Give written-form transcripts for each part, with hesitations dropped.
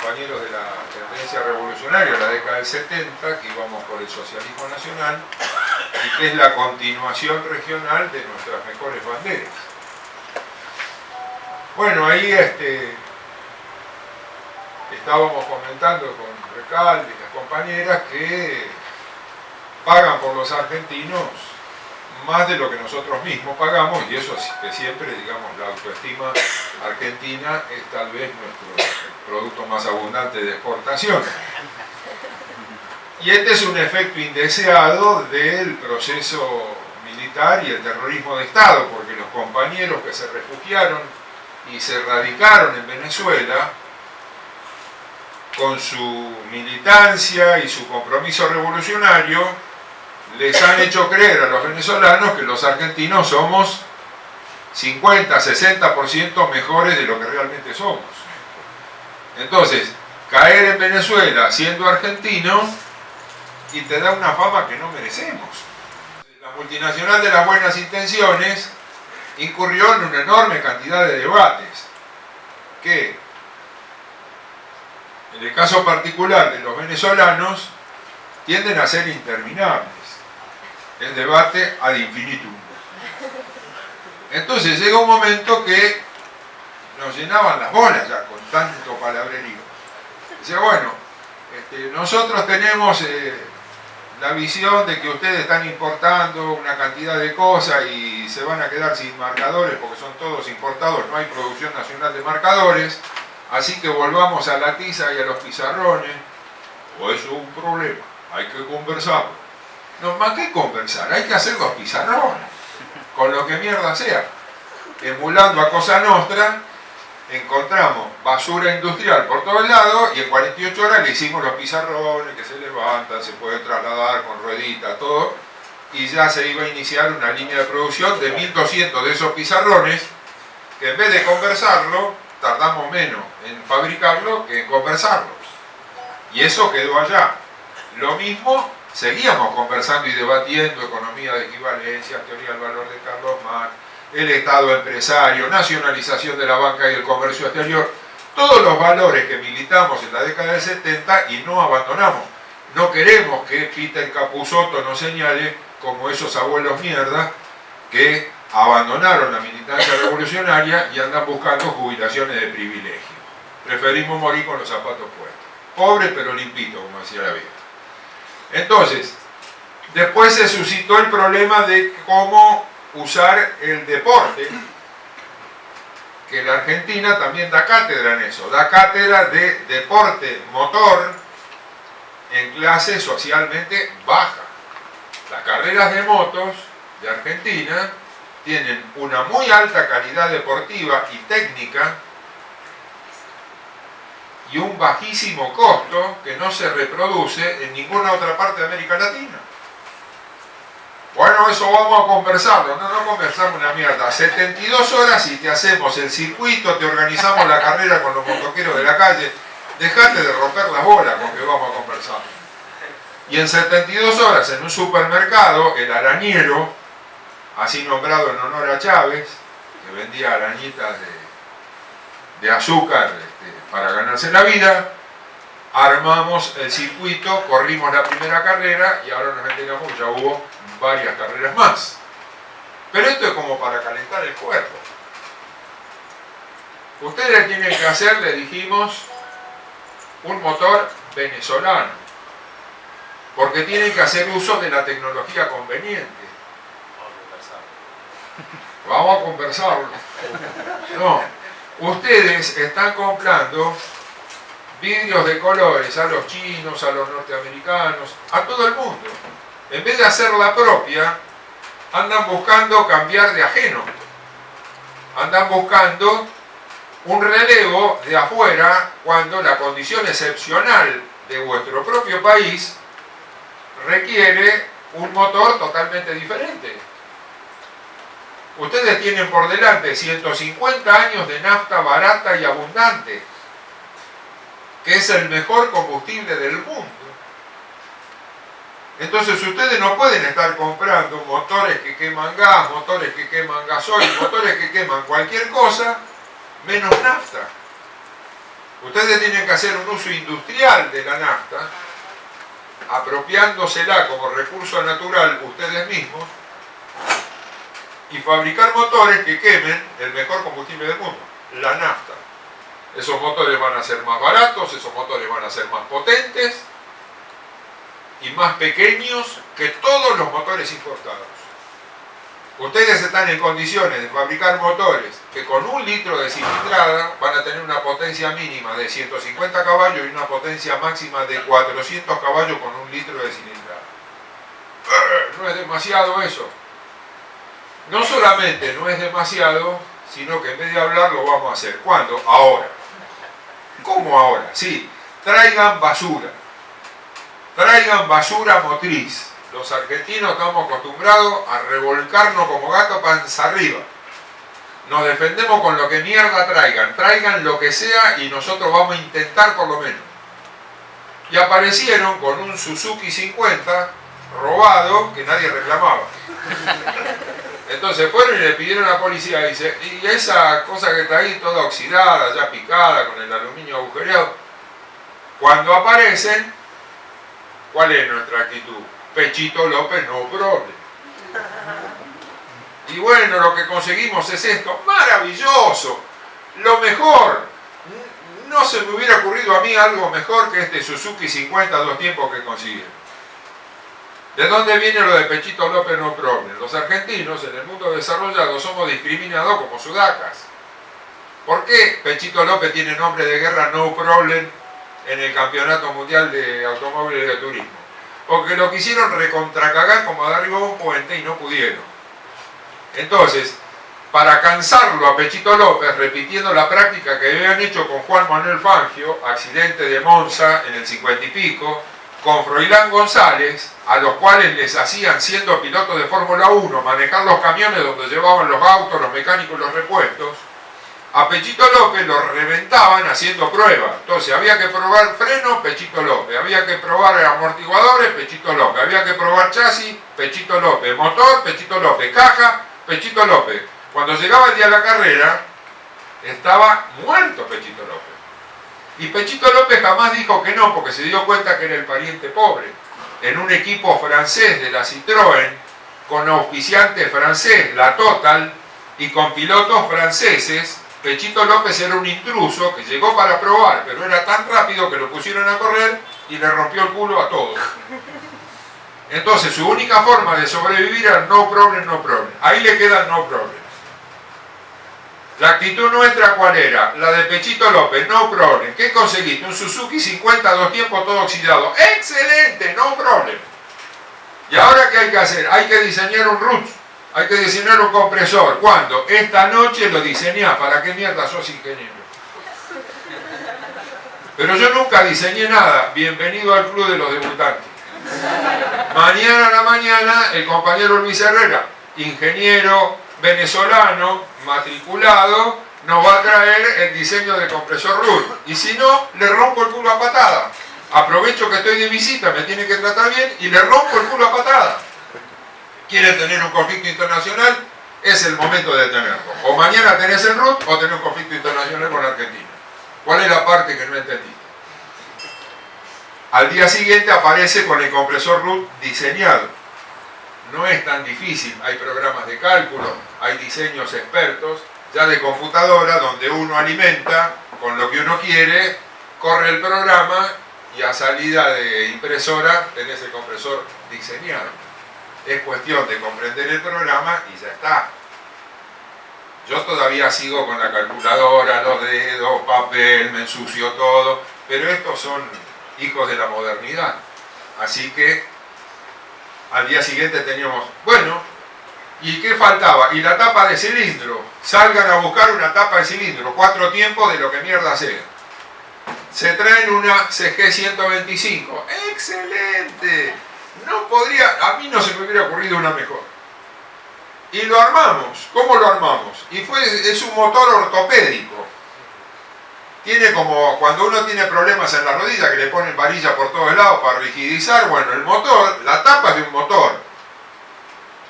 compañeros de la tendencia revolucionaria de la década del 70, que íbamos por el socialismo nacional, y que es la continuación regional de nuestras mejores banderas. Bueno, ahí estábamos comentando con Recalde y las compañeras que pagan por los argentinos más de lo que nosotros mismos pagamos, y eso es que siempre, digamos, la autoestima argentina es tal vez nuestro producto más abundante de exportación. Y este es un efecto indeseado del proceso militar y el terrorismo de Estado, porque los compañeros que se refugiaron y se radicaron en Venezuela, con su militancia y su compromiso revolucionario, les han hecho creer a los venezolanos que los argentinos somos 50, 60% mejores de lo que realmente somos. Entonces, caer en Venezuela siendo argentino y te da una fama que no merecemos. La multinacional de las buenas intenciones incurrió en una enorme cantidad de debates que, en el caso particular de los venezolanos, tienden a ser interminables. El debate ad infinitum. Entonces llega un momento que nos llenaban las bolas ya con tanto palabrerío. Decía, bueno, nosotros tenemos la visión de que ustedes están importando una cantidad de cosas y se van a quedar sin marcadores porque son todos importados, no hay producción nacional de marcadores, así que volvamos a la tiza y a los pizarrones. O eso es un problema, hay que conversarlo. No, más que conversar, hay que hacer los pizarrones, con lo que mierda sea. Emulando a Cosa Nostra, encontramos basura industrial por todos lados y en 48 horas le hicimos los pizarrones que se levantan, se puede trasladar con ruedita, todo, y ya se iba a iniciar una línea de producción de 1200 de esos pizarrones, que en vez de conversarlo, tardamos menos en fabricarlo que en conversarlo. Y eso quedó allá. Lo mismo. Seguíamos conversando y debatiendo economía de equivalencia, teoría del valor de Carlos Marx, el Estado empresario, nacionalización de la banca y el comercio exterior, todos los valores que militamos en la década del 70 y no abandonamos. No queremos que Peter Capusotto nos señale como esos abuelos mierda que abandonaron la militancia revolucionaria y andan buscando jubilaciones de privilegio. Preferimos morir con los zapatos puestos. Pobre pero limpito, como decía la vida. Entonces, después se suscitó el problema de cómo usar el deporte, que la Argentina también da cátedra en eso, da cátedra de deporte motor en clase socialmente baja. Las carreras de motos de Argentina tienen una muy alta calidad deportiva y técnica y un bajísimo costo que no se reproduce en ninguna otra parte de América Latina. Bueno, eso vamos a conversarlo. No conversamos una mierda. 72 horas y te hacemos el circuito, te organizamos la carrera con los motoqueros de la calle. Dejate de romper las bolas con que vamos a conversar. Y en 72 horas en un supermercado, el arañero, así nombrado en honor a Chávez, que vendía arañitas de azúcar para ganarse la vida, armamos el circuito, corrimos la primera carrera y ahora nos enteramos que ya hubo varias carreras más. Pero esto es como para calentar el cuerpo. Ustedes tienen que hacer, le dijimos, un motor venezolano, porque tienen que hacer uso de la tecnología conveniente. Vamos a conversarlo. No, ustedes están comprando vidrios de colores a los chinos, a los norteamericanos, a todo el mundo. En vez de hacer la propia, andan buscando cambiar de ajeno. Andan buscando un relevo de afuera cuando la condición excepcional de vuestro propio país requiere un motor totalmente diferente. Ustedes tienen por delante 150 años de nafta barata y abundante, que es el mejor combustible del mundo. Entonces ustedes no pueden estar comprando motores que queman gas, motores que queman gasoil, motores que queman cualquier cosa, menos nafta. Ustedes tienen que hacer un uso industrial de la nafta, apropiándosela como recurso natural ustedes mismos, y fabricar motores que quemen el mejor combustible del mundo, la nafta. Esos motores van a ser más baratos, esos motores van a ser más potentes y más pequeños que todos los motores importados. Ustedes están en condiciones de fabricar motores que con 1 litro de cilindrada van a tener una potencia mínima de 150 caballos y una potencia máxima de 400 caballos con 1 litro de cilindrada. ¿No es demasiado eso? No solamente no es demasiado, sino que en vez de hablar lo vamos a hacer. ¿Cuándo? Ahora. ¿Cómo ahora? Sí, traigan basura. Traigan basura motriz. Los argentinos estamos acostumbrados a revolcarnos como gato panza arriba. Nos defendemos con lo que mierda traigan. Traigan lo que sea y nosotros vamos a intentar por lo menos. Y aparecieron con un Suzuki 50 robado que nadie reclamaba. Entonces fueron y le pidieron a la policía, dice, y esa cosa que está ahí toda oxidada, ya picada, con el aluminio agujereado, cuando aparecen, ¿cuál es nuestra actitud? Pechito López, no problem. Y bueno, lo que conseguimos es esto, maravilloso, lo mejor. No se me hubiera ocurrido a mí algo mejor que este Suzuki 50 2 tiempos que consiguieron. ¿De dónde viene lo de Pechito López no problem? Los argentinos en el mundo desarrollado somos discriminados como sudacas. ¿Por qué Pechito López tiene nombre de guerra no problem en el Campeonato Mundial de Automóviles de Turismo? Porque lo quisieron recontracagar como de arriba de un puente y no pudieron. Entonces, para cansarlo a Pechito López, repitiendo la práctica que habían hecho con Juan Manuel Fangio, accidente de Monza en el 50 y pico, con Froilán González, a los cuales les hacían, siendo pilotos de Fórmula 1, manejar los camiones donde llevaban los autos, los mecánicos y los repuestos, a Pechito López lo reventaban haciendo pruebas. Entonces había que probar freno, Pechito López, había que probar amortiguadores, Pechito López, había que probar chasis, Pechito López, motor, Pechito López, caja, Pechito López. Cuando llegaba el día de la carrera, estaba muerto Pechito López. Y Pechito López jamás dijo que no, porque se dio cuenta que era el pariente pobre. En un equipo francés de la Citroën, con auspiciante francés, la Total, y con pilotos franceses, Pechito López era un intruso que llegó para probar, pero era tan rápido que lo pusieron a correr y le rompió el culo a todos. Entonces su única forma de sobrevivir era no problem, no problem. Ahí le queda no problem. La actitud nuestra, ¿cuál era? La de Pechito López, no problem. ¿Qué conseguiste? Un Suzuki 50 2 tiempos todo oxidado. ¡Excelente! No problem. ¿Y ahora qué hay que hacer? Hay que diseñar un RUT. Hay que diseñar un compresor. ¿Cuándo? Esta noche lo diseñás. ¿Para qué mierda sos ingeniero? Pero yo nunca diseñé nada. Bienvenido al club de los debutantes. Mañana a la mañana, el compañero Luis Herrera, ingeniero venezolano, matriculado, nos va a traer el diseño del compresor RUT. Y si no, le rompo el culo a patada. Aprovecho que estoy de visita, me tiene que tratar bien y le rompo el culo a patada. ¿Quiere tener un conflicto internacional? Es el momento de tenerlo. O mañana tenés el RUT o tenés un conflicto internacional con Argentina. ¿Cuál es la parte que no entendiste? Al día siguiente aparece con el compresor RUT diseñado. No es tan difícil, hay programas de cálculo, hay diseños expertos, ya de computadora, donde uno alimenta con lo que uno quiere, corre el programa y a salida de impresora tenés el compresor diseñado. Es cuestión de comprender el programa y ya está. Yo todavía sigo con la calculadora, los dedos, papel, me ensucio todo, pero estos son hijos de la modernidad. Así que al día siguiente teníamos, bueno, ¿y qué faltaba? Y la tapa de cilindro. Salgan a buscar una tapa de cilindro, 4 tiempos de lo que mierda sea. Se traen una CG 125. ¡Excelente! No podría, a mí no se me hubiera ocurrido una mejor. Y lo armamos. ¿Cómo lo armamos? Y es un motor ortopédico. Tiene como cuando uno tiene problemas en la rodilla que le ponen varilla por todos lados para rigidizar. Bueno, el motor, la tapa es de un motor.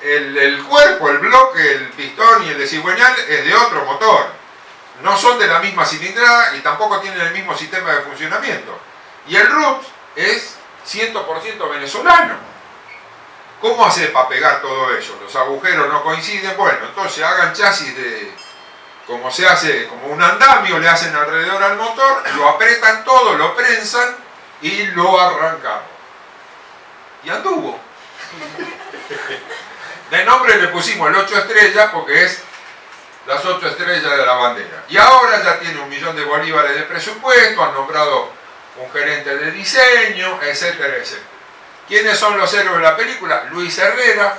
El cuerpo, el bloque, el pistón y el de cigüeñal es de otro motor. no son de la misma cilindrada y tampoco tienen el mismo sistema de funcionamiento. Y el RUPS es 100% venezolano. ¿Cómo hace para pegar todo eso? Los agujeros no coinciden. Bueno, entonces hagan chasis de, como se hace, como un andamio, le hacen alrededor al motor, lo apretan todo, lo prensan y lo arrancamos. Y anduvo. De nombre le pusimos el 8 estrellas porque es las 8 estrellas de la bandera. Y ahora ya tiene 1 millón de bolívares de presupuesto, han nombrado un gerente de diseño, etcétera, etcétera. ¿Quiénes son los héroes de la película? Luis Herrera,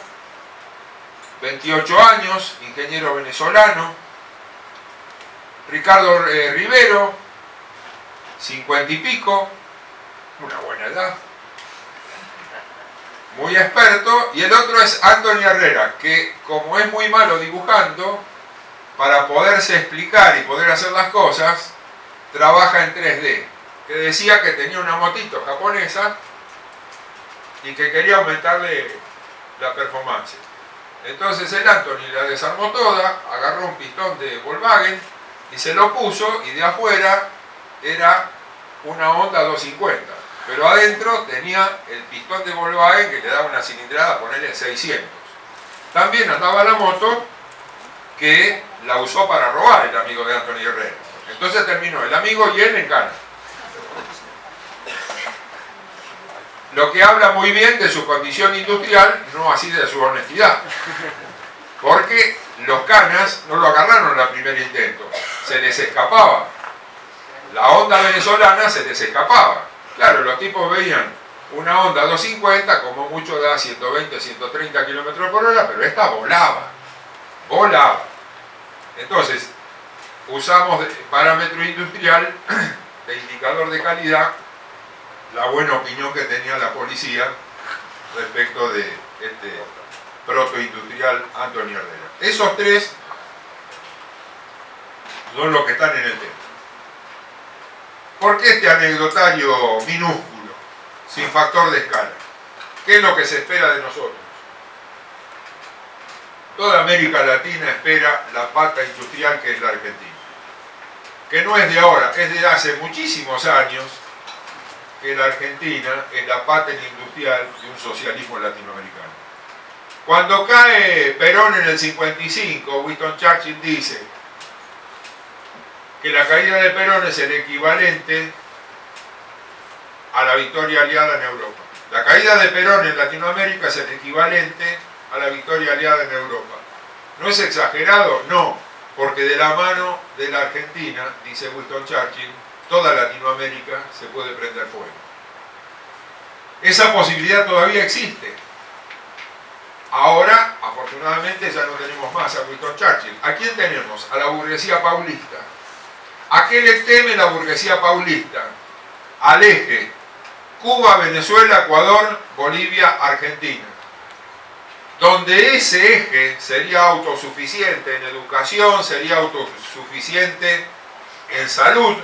28 años, ingeniero venezolano. Ricardo Rivero, 50 y pico, una buena edad. Muy experto. Y el otro es Anthony Herrera, que como es muy malo dibujando, para poderse explicar y poder hacer las cosas, trabaja en 3D. Que decía que tenía una motito japonesa y que quería aumentarle la performance. Entonces el Anthony la desarmó toda, agarró un pistón de Volkswagen y se lo puso, y de afuera era una Honda 250. Pero adentro tenía el pistón de Volkswagen que le daba una cilindrada, ponerle 600. También andaba la moto que la usó para robar el amigo de Anthony Herrera. Entonces terminó el amigo y él en cana. Lo que habla muy bien de su condición industrial, no así de su honestidad. Porque los canas no lo agarraron al primer intento, se les escapaba. La Honda venezolana se les escapaba. Claro, los tipos veían una Honda 250, como mucho da 120, 130 km por hora, pero esta volaba. Volaba. Entonces, usamos de parámetro industrial, de indicador de calidad, la buena opinión que tenía la policía respecto de este protoindustrial Anthony Herrera. Esos tres son los que están en el tema. ¿Por qué este anecdotario minúsculo, sin factor de escala? ¿Qué es lo que se espera de nosotros? Toda América Latina espera la pata industrial que es la Argentina. Que no es de ahora, es de hace muchísimos años que la Argentina es la pata industrial de un socialismo latinoamericano. Cuando cae Perón en el 55, Winston Churchill dice que la caída de Perón es el equivalente a la victoria aliada en Europa. La caída de Perón en Latinoamérica es el equivalente a la victoria aliada en Europa. ¿No es exagerado? No, porque de la mano de la Argentina, dice Winston Churchill, toda Latinoamérica se puede prender fuego. Esa posibilidad todavía existe. Ahora, afortunadamente, ya no tenemos más a Winston Churchill. ¿A quién tenemos? A la burguesía paulista. ¿A qué le teme la burguesía paulista? Al eje Cuba, Venezuela, Ecuador, Bolivia, Argentina. Donde ese eje sería autosuficiente en educación, sería autosuficiente en salud,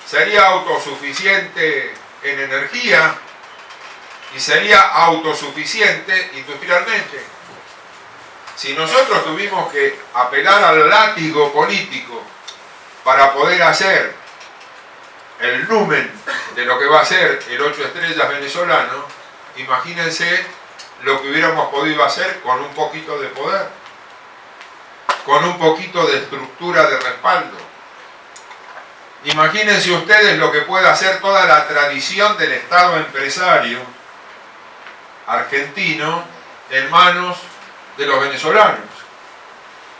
sería autosuficiente en energía y sería autosuficiente industrialmente. Si nosotros tuvimos que apelar al látigo político para poder hacer el numen de lo que va a ser el 8 estrellas venezolano, imagínense lo que hubiéramos podido hacer con un poquito de poder, con un poquito de estructura de respaldo. Imagínense ustedes lo que puede hacer toda la tradición del Estado empresario argentino en manos de los venezolanos.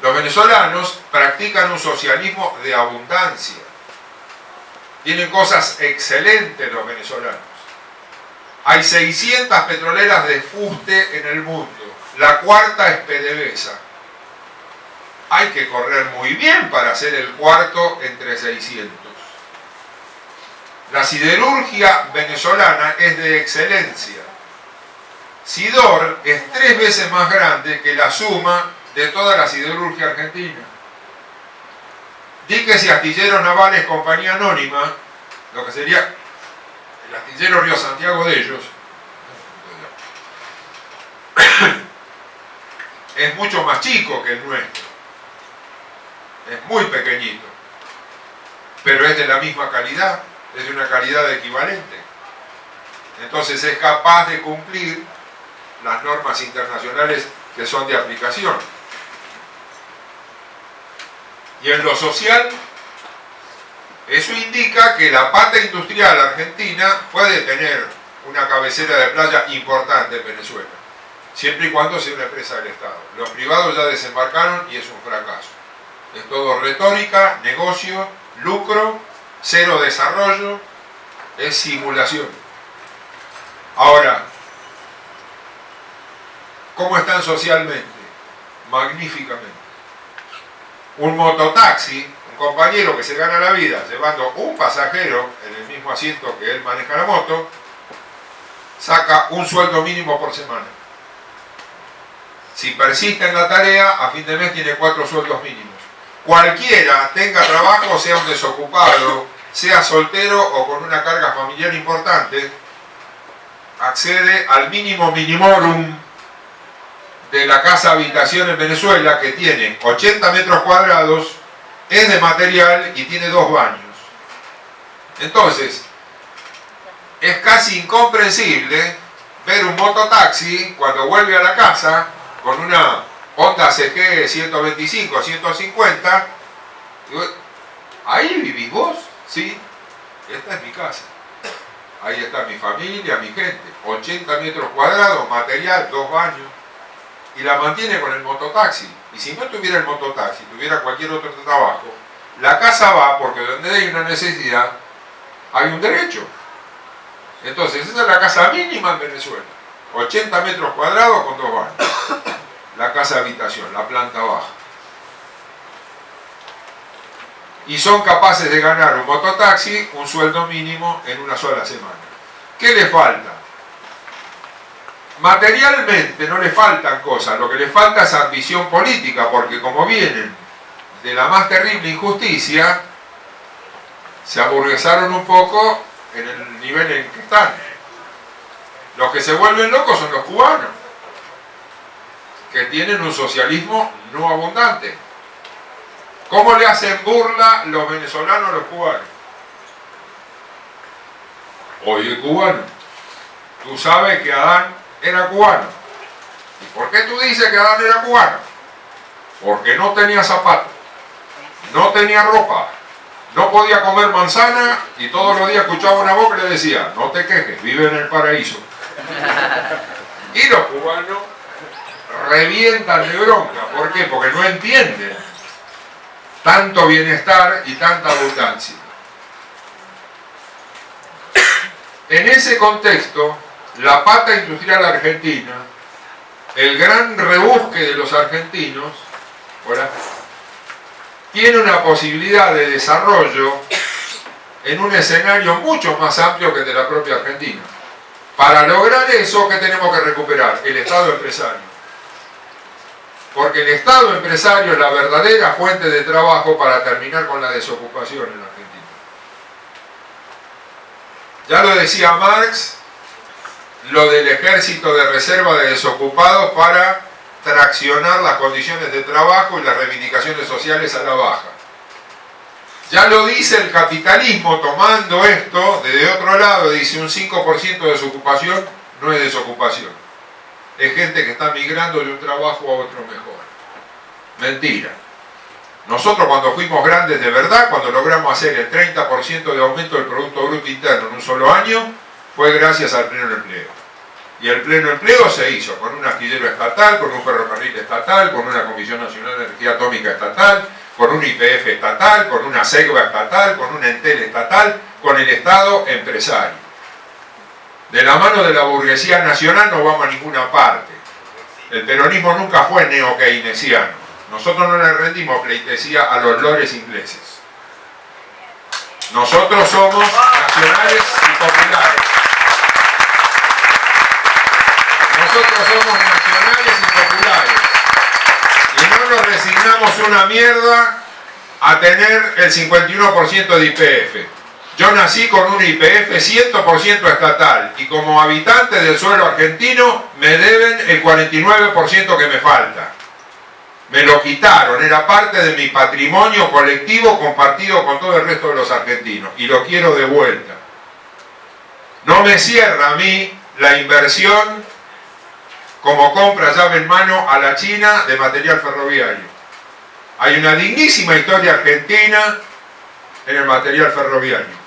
Los venezolanos practican un socialismo de abundancia. Tienen cosas excelentes los venezolanos. Hay 600 petroleras de fuste en el mundo. La cuarta es PDVSA. Hay que correr muy bien para ser el cuarto entre 600. La siderurgia venezolana es de excelencia. Sidor es 3 veces más grande que la suma de toda la siderurgia argentina. Diques y astilleros navales compañía anónima, lo que sería el astillero Río Santiago de ellos, es mucho más chico que el nuestro. es muy pequeñito, pero es de la misma calidad, es de una calidad equivalente. Entonces es capaz de cumplir las normas internacionales que son de aplicación. Y en lo social, eso indica que la pata industrial argentina puede tener una cabecera de playa importante en Venezuela, siempre y cuando sea una empresa del Estado. Los privados ya desembarcaron y es un fracaso. Es todo retórica, negocio, lucro, cero desarrollo, es simulación. Ahora, ¿cómo están socialmente? Magníficamente. Un mototaxi, un compañero que se gana la vida llevando un pasajero en el mismo asiento que él maneja la moto, saca un sueldo mínimo por semana. Si persiste en la tarea, a fin de mes tiene 4 sueldos mínimos. Cualquiera, tenga trabajo, sea un desocupado, sea soltero o con una carga familiar importante, accede al mínimo minimorum de la casa habitación en Venezuela, que tiene 80 metros cuadrados, es de material y tiene 2 baños. Entonces, es casi incomprensible ver un mototaxi cuando vuelve a la casa con una Honda CG 125, 150. ¿Ahí vivís vos? Sí, esta es mi casa. Ahí está mi familia, mi gente. 80 metros cuadrados, material, 2 baños. Y la mantiene con el mototaxi. Y si no tuviera el mototaxi, tuviera cualquier otro trabajo, la casa va porque donde hay una necesidad, hay un derecho. Entonces, esa es la casa mínima en Venezuela. 80 metros cuadrados con 2 baños. La casa habitación, la planta baja. Y son capaces de ganar un mototaxi un sueldo mínimo en una sola semana. ¿Qué le falta? Materialmente no le faltan cosas, lo que le falta es ambición política, porque como vienen de la más terrible injusticia, se aburguesaron un poco en el nivel en que están. Los que se vuelven locos son los cubanos, que tienen un socialismo no abundante. ¿Cómo le hacen burla los venezolanos a los cubanos? Oye, cubano, tú sabes que Adán era cubano. ¿Y por qué tú dices que Adán era cubano? Porque no tenía zapatos, no tenía ropa, no podía comer manzana y todos los días escuchaba una voz que le decía: no te quejes, vive en el paraíso. Y los cubanos revientan de bronca. ¿Por qué? Porque no entienden tanto bienestar y tanta abundancia. En ese contexto, la pata industrial argentina, el gran rebusque de los argentinos, ¿hola?, tiene una posibilidad de desarrollo en un escenario mucho más amplio que el de la propia Argentina. Para lograr eso, ¿qué tenemos que recuperar? El Estado empresario. Porque el Estado empresario es la verdadera fuente de trabajo para terminar con la desocupación en la Argentina. Ya lo decía Marx, lo del ejército de reserva de desocupados para traccionar las condiciones de trabajo y las reivindicaciones sociales a la baja. Ya lo dice el capitalismo, tomando esto desde otro lado, dice un 5% de desocupación no es desocupación. Es gente que está migrando de un trabajo a otro mejor. Mentira. Nosotros cuando fuimos grandes de verdad, cuando logramos hacer el 30% de aumento del Producto Bruto Interno en un solo año, fue gracias al pleno empleo. Y el pleno empleo se hizo con un astillero estatal, con un ferrocarril estatal, con una Comisión Nacional de Energía Atómica estatal, con un YPF estatal, con una SEGBA estatal, con un Entel estatal, con el Estado empresario. De la mano de la burguesía nacional no vamos a ninguna parte. El peronismo nunca fue neo-keynesiano. Nosotros no le rendimos pleitesía a los lores ingleses. Nosotros somos nacionales y populares. Nosotros somos nacionales y populares. Y no nos resignamos una mierda a tener el 51% de YPF. Yo nací con un YPF 100% estatal y como habitante del suelo argentino me deben el 49% que me falta. Me lo quitaron, era parte de mi patrimonio colectivo compartido con todo el resto de los argentinos y lo quiero de vuelta. No me cierra a mí la inversión como compra llave en mano a la China de material ferroviario. Hay una dignísima historia argentina en el material ferroviario.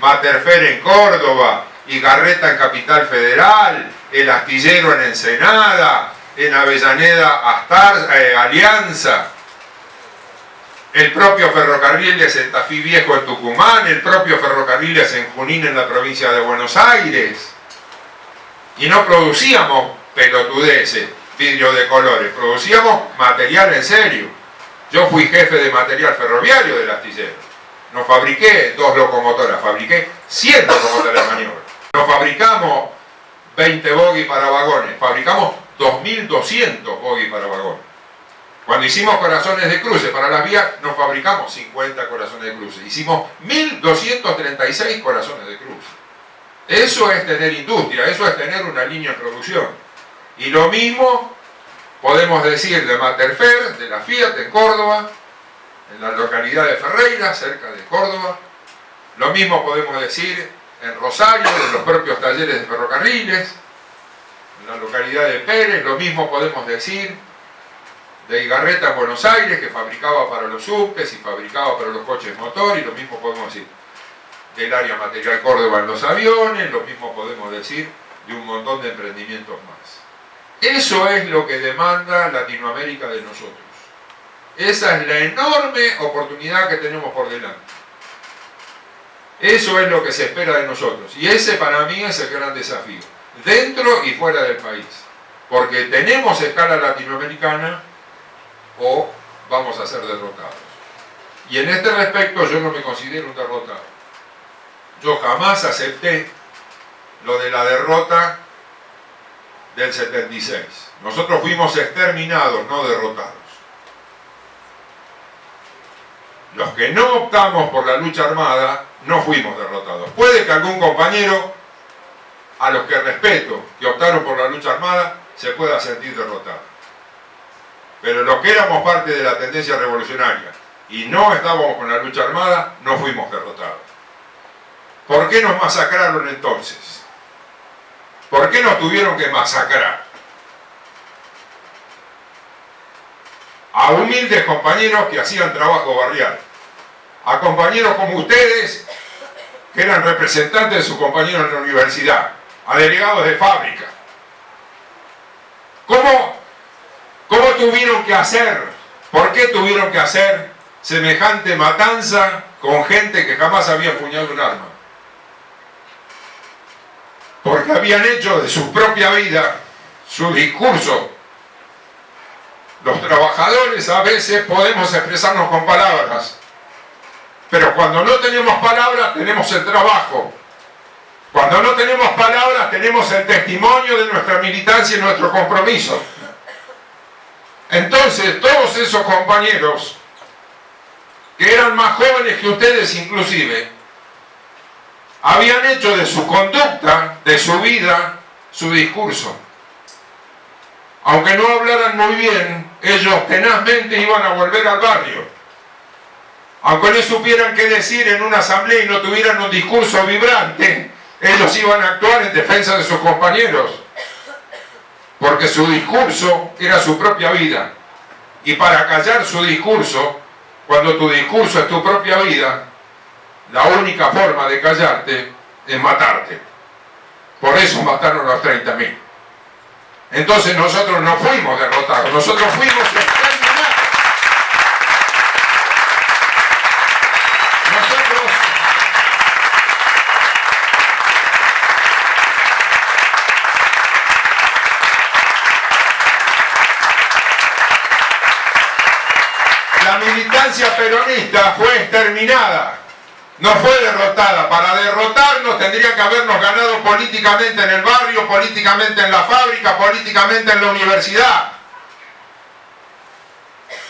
Materfer en Córdoba, Igarreta en Capital Federal, el Astillero en Ensenada, en Avellaneda Alianza, el propio Ferrocarriles en Tafí Viejo en Tucumán, el propio Ferrocarriles en Junín en la provincia de Buenos Aires. Y no producíamos pelotudeces, vidrio de colores, producíamos material en serio. Yo fui jefe de material ferroviario del astillero. No fabriqué 2 locomotoras, fabriqué 100 locomotoras de maniobra. No fabricamos 20 bogies para vagones, fabricamos 2.200 bogies para vagones. Cuando hicimos corazones de cruce para las vías, no fabricamos 50 corazones de cruce, hicimos 1.236 corazones de cruce. Eso es tener industria, eso es tener una línea de producción. Y lo mismo podemos decir de Materfer, de la Fiat en Córdoba, en la localidad de Ferreira, cerca de Córdoba. Lo mismo podemos decir en Rosario, de los propios talleres de ferrocarriles, en la localidad de Pérez. Lo mismo podemos decir de Igarreta en Buenos Aires, que fabricaba para los subtes y fabricaba para los coches motor, y lo mismo podemos decir del área material Córdoba en los aviones, lo mismo podemos decir de un montón de emprendimientos más. Eso es lo que demanda Latinoamérica de nosotros. Esa es la enorme oportunidad que tenemos por delante. Eso es lo que se espera de nosotros. Y ese para mí es el gran desafío, dentro y fuera del país. Porque tenemos escala latinoamericana o vamos a ser derrotados. Y en este respecto yo no me considero un derrotado. Yo jamás acepté lo de la derrota del 76. Nosotros fuimos exterminados, no derrotados. Los que no optamos por la lucha armada, no fuimos derrotados. Puede que algún compañero, a los que respeto, que optaron por la lucha armada, se pueda sentir derrotado. Pero los que éramos parte de la tendencia revolucionaria y no estábamos con la lucha armada, no fuimos derrotados. ¿Por qué nos masacraron entonces? ¿Por qué nos tuvieron que masacrar? A humildes compañeros que hacían trabajo barrial, a compañeros como ustedes que eran representantes de sus compañeros en la universidad, a delegados de fábrica. ¿Cómo tuvieron que hacer? ¿Por qué tuvieron que hacer semejante matanza con gente que jamás había empuñado un arma? Porque habían hecho de su propia vida su discurso. Los trabajadores a veces podemos expresarnos con palabras, pero cuando no tenemos palabras tenemos el trabajo. Cuando no tenemos palabras tenemos el testimonio de nuestra militancia y nuestro compromiso. Entonces todos esos compañeros que eran más jóvenes que ustedes inclusive, habían hecho de su conducta, de su vida, su discurso. Aunque no hablaran muy bien, ellos tenazmente iban a volver al barrio. Aunque no supieran qué decir en una asamblea y no tuvieran un discurso vibrante, ellos iban a actuar en defensa de sus compañeros. Porque su discurso era su propia vida. Y para callar su discurso, cuando tu discurso es tu propia vida, la única forma de callarte es matarte. Por eso mataron a los 30.000. Entonces nosotros no fuimos derrotados, nosotros fuimos exterminados. La militancia peronista fue exterminada. No fue derrotada. Para derrotarnos tendría que habernos ganado políticamente en el barrio, políticamente en la fábrica, políticamente en la universidad.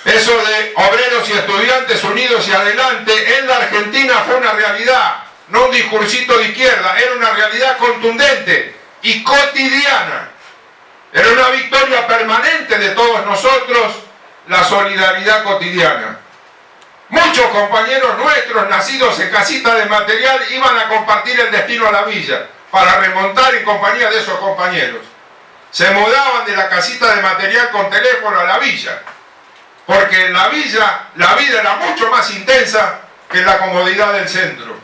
Eso de obreros y estudiantes unidos y adelante en la Argentina fue una realidad, no un discursito de izquierda, era una realidad contundente y cotidiana. Era una victoria permanente de todos nosotros la solidaridad cotidiana. Muchos compañeros nuestros, nacidos en casitas de material, iban a compartir el destino a la villa, para remontar en compañía de esos compañeros. Se mudaban de la casita de material con teléfono a la villa, porque en la villa la vida era mucho más intensa que en la comodidad del centro.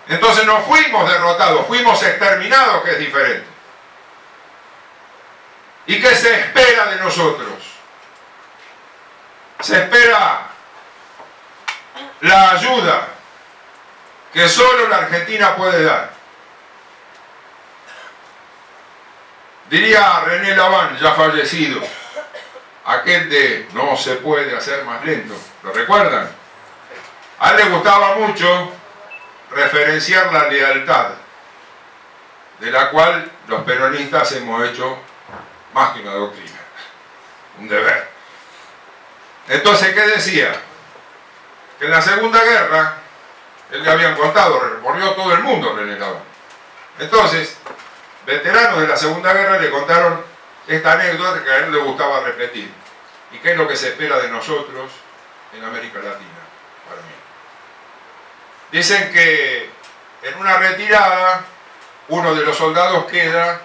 Entonces no fuimos derrotados, fuimos exterminados, que es diferente. ¿Y qué se espera de nosotros? Se espera la ayuda que solo la Argentina puede dar. Diría René Laván, ya fallecido, aquel de no se puede hacer más lento. ¿Lo recuerdan? A él le gustaba mucho referenciar la lealtad, de la cual los peronistas hemos hecho más que una doctrina, un deber. Entonces, ¿qué decía? Que en la Segunda Guerra, él le habían contado, recorrió todo el mundo René Laván. Entonces, veteranos de la Segunda Guerra le contaron esta anécdota que a él le gustaba repetir. ¿Y qué es lo que se espera de nosotros en América Latina, para mí? Dicen que en una retirada, uno de los soldados queda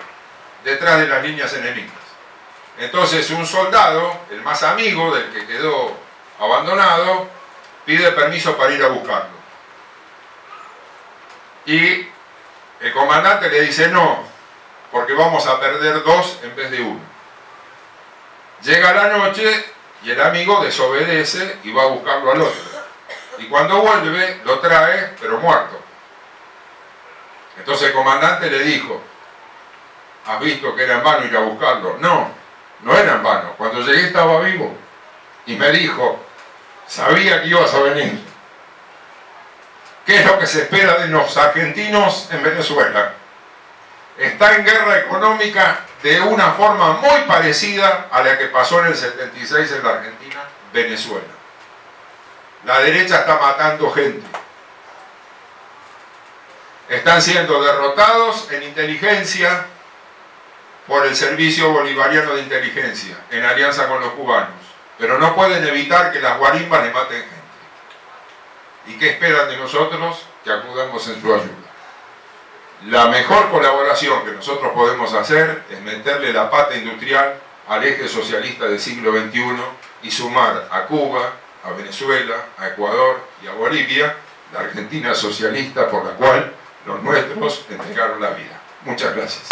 detrás de las líneas enemigas. Entonces un soldado, el más amigo del que quedó abandonado, pide permiso para ir a buscarlo. Y el comandante le dice no, porque vamos a perder 2 en vez de 1. Llega la noche y el amigo desobedece y va a buscarlo al otro. Y cuando vuelve, lo trae, pero muerto. Entonces el comandante le dijo, ¿has visto que era en vano ir a buscarlo? No, no era en vano. Cuando llegué estaba vivo. Y me dijo, sabía que ibas a venir. ¿Qué es lo que se espera de los argentinos en Venezuela? Está en guerra económica de una forma muy parecida a la que pasó en el 76 en la Argentina, Venezuela. La derecha está matando gente. Están siendo derrotados en inteligencia por el Servicio Bolivariano de Inteligencia, en alianza con los cubanos. Pero no pueden evitar que las guarimbas le maten gente. ¿Y qué esperan de nosotros? Que acudamos en su ayuda. La mejor colaboración que nosotros podemos hacer es meterle la pata industrial al eje socialista del siglo XXI y sumar a Cuba, a Venezuela, a Ecuador y a Bolivia, la Argentina socialista por la cual los nuestros entregaron la vida. Muchas gracias.